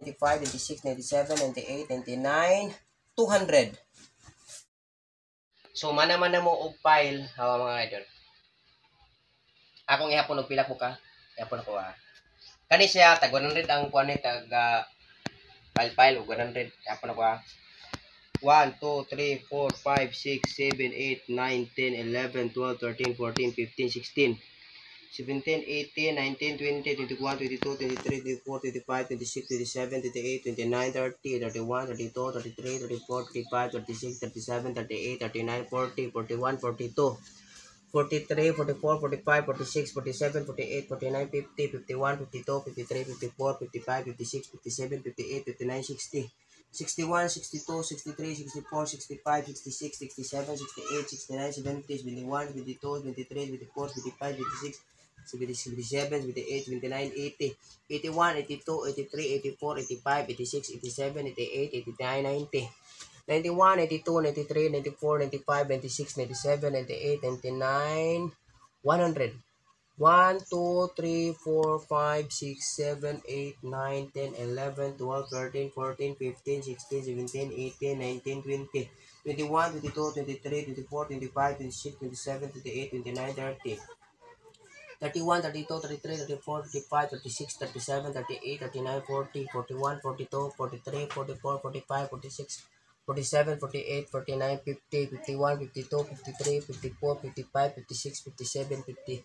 95, 96, 97, 98, 99, 200. So, mana-mana mo og file, hawa mga idol. Akong ihapon og pila ko ka. Ihapon ako Kani siya, tag 100 ang kuwan ni tag file og 100. Ihapon ako 1, 2, 3, 4, 5, 6, 7, 8, 9, 10, 11, 12, 13, 14, 15, 16, 17, 18, 19, 20, 21, 22, 23, 24, 25, 26, 27, 28, 29, 30, 31, 32, 33, 34, 35, 36, 37, 38, 39, 40, 41, 42, 43, 44, 45, 46, 47, 48, 49, 50, 51, 52, 53, 54, 55, 56, 57, 58, 59, 60, 61, 62, 63, 64, 65, 66, 67, 68, 69, 70, 71, 72, 73, 74, 75, 76, 77, 78, 79, 80, 81, 82, 83, 84, 85, 86, 87, 88, 89, 90, 91, 82, 93, 94, 95, 96, 97, 98, 99, 100. 1, 2, 3, 4, 5, 6, 7, 8, 9, 10, 11, 12, 13, 14, 15, 16, 17, 18, 19, 20, 21, 22, 23, 24, 25, 26, 27, 28, 29, 30. 31, 32, 33, 34, 35, 36, 37, 38, 39, 40, 41, 42, 43, 44, 45, 46, 47, 48, 49, 50, 51, 52, 53, 54, 55, 56, 57, 50,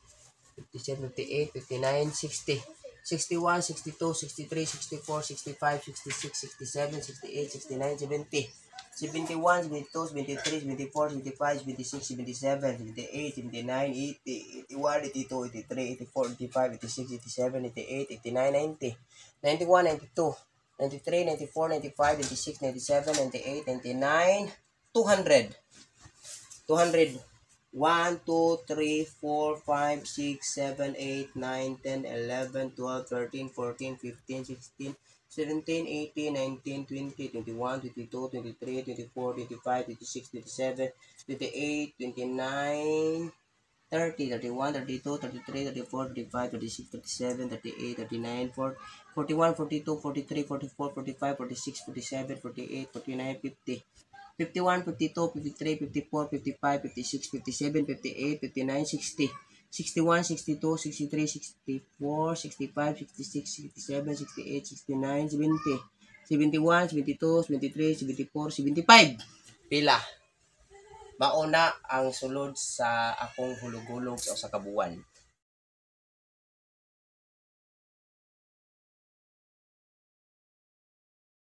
57, 58, 59, 60, 61, 62, 63, 64, 65, 66, 67, 68, 69, 70, 71, 72, 73, 74, 75, 76, 77, 78, 79, 80, 81, 82, 83, 84, 85, 86, 87, 88, 89, 90, 91, 92, 93, 94, 95, 96, 97, 98, 99, 200. 200. 1, 2, 3, 4, 5, 6, 7, 8, 9, 10, 11, 12, 13, 14, 15, 16, 17, 18, 19, 20, 21, 22, 23, 24, 25, 26, 27, 28, 29, 30, 31, 32, 33, 34, 35, 36, 37, 38, 39, 40, 41, 42, 43, 44, 45, 46, 47, 48, 49, 50, 51, 52, 53, 54, 55, 56, 57, 58, 59, 60, 61, 62, 63, 64, 65, 66, 67, 68, 69, 70, 71, 72, 73, 74, 75. Pila? Mauna ang sulod sa akong hulog-hulog o sa kabuuan.